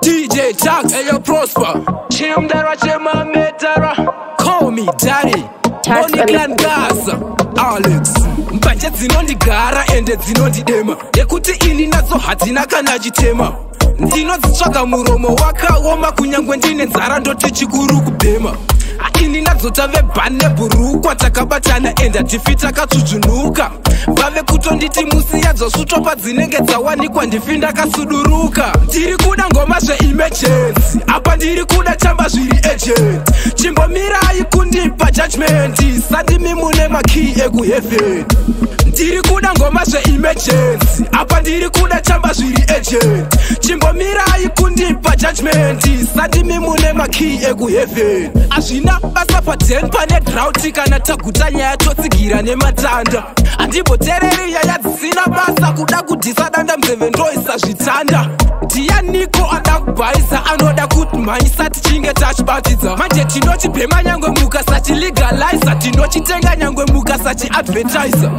DJ Tarks, Ayo Prosper. Chimdara Chema Metara. Call me Daddy. Only Clan Gaza. Alex. Mbanje dzinondigara ende dzinondidema. Yekuti ini nadzo hadzina kana chitema. Ndinodzitsvaga muromo wakaoma kunyangwe ndine nzara ndoti chikuru kubhema. Ini nadzo tave bhane bhurukwa takabatana enda tifi takatsudzvunuka. Vave kutonditi musi yadzo sutopa dzinenge dzawanikwa ndifi ndakasuduruka. Ndiri kuda ngoma zveemergency, apa ndiri kuda chamba zviri agent. Chimbomirai kundipa judgment, sandimi mune makey ekuheaven. Ndiri kuda ngoma zveemergency, apa ndiri kuda chamba zviri agent. Chimbomirai kundipa judgment, sandimi mune makey ekuheaven. Azvina basa paden pane drought kana taguta nyaya totsigira nematanda. Andimbotereri nyaya dzisina basa kuda kudhisa danda mzeve ndoisa zvitanda. Ndianiko ada kubhaisa anoda kuti mhaisa tichinge tachibatidza. Manje tinochibhema nyangwe mukasachilegaliza, tinochitenga nyangwe mukasachiadvertisa.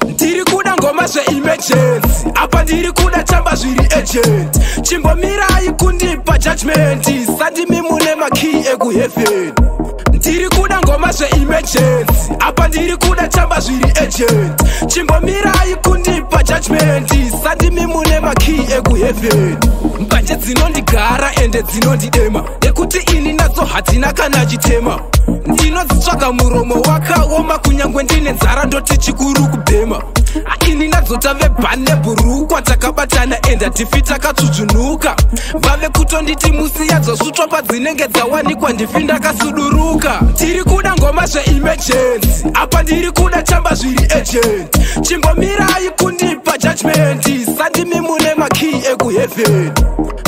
Ndiri kuda ngoma zveemergency, apa ndiri kuda chamba zviri agent. Chimbomirai kundipa judgment, sandimi mune makey ekuheaven. Ndiri kuda ngoma zveemergency, apa ndiri kuda chamba zviri agent. Chimbomirai kundipa judgment, sandimi mune makey ekuheaven. Mbanje dzinondigara ende dzinondidema, yekuti ini nadzo hadzina kana chitema. Ndinodzitsvaga muromo wakaoma kunyangwe ndine nzara ndoti chikuru kubhema. Ini nadzo tave bhane bhurukwa takabatana enda tifi takatsudzvunuka. Vave kutonditi musi yadzo sutopa dzinenge dzawanikwa ndifi ndakasuduruka. Ndiri kuda ngoma zveemergency, apa ndiri kuda chamba zviri agent. Chimbomirai kundipa judgment, sandimi mune makey ekuheaven.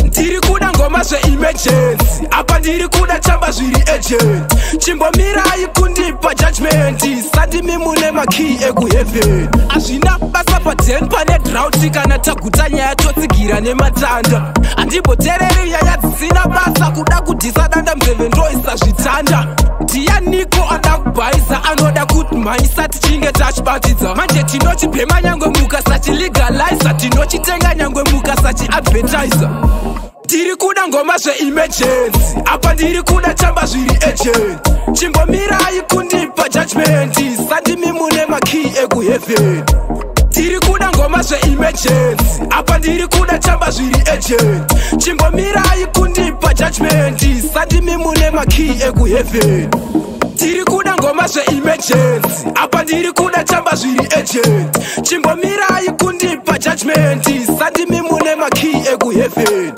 Ndiri kuda ngoma zveemergency, apa ndiri kuda chamba zviri agent. Chimbomirai kundipa judgment, sandimi mune makey ekuheaven. Azvina basa paden pane drought kana taguta nyaya totsigira nematanda. Andimbotereri nyaya dzisina basa kuda kudhisa danda mzeve ndoisa zvitanda. Ndianiko ada kubhaisa anoda kuti mhaisa tichinge tachibatidza. Manje tinochibhema nyangwe mukasachilegaliza, tinochitenga nyangwe mukasachiadvertisa. Ndiri kuda ngoma zveemergency, apa ndiri kuda chamba zviri agent. Chimbomirai kundipa judgment, sandimi mune makey ekuheaven. Ndiri kuda ngoma zveemergency, apa ndiri kuda chamba zviri agent. Chimbomirai kundipa judgment, sandimi mune makey ekuheaven. Ndiri kuda ngoma zveemergency, apa ndiri kuda chamba zviri agent. Chimbomirai kundipa judgment, sandimi mune makey ekuheaven.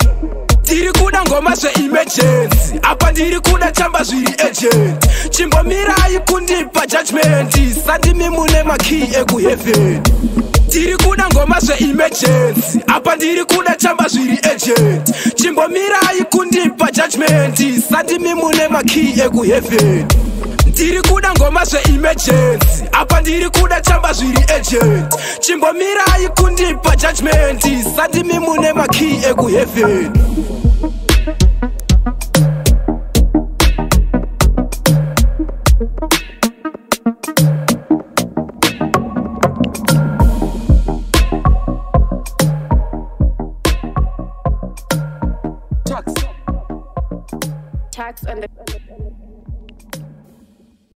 Ndiri kuda ngoma zveemergency, apa ndiri kuda chamba zviri agent. Chimbomirai kundipa judgment, sandimi mune makey ekuheaven. Ndiri kuda ngoma zveemergency, apa ndiri kuda chamba zviri agent. Chimbomirai kundipa judgment, sandimi mune makey ekuheaven. Ndiri kuda ngoma zveemergency, apa ndiri kuda chamba zviri agent. Chimbomirai kundipa judgment, sandimi mune makey ekuheaven. Tarks on the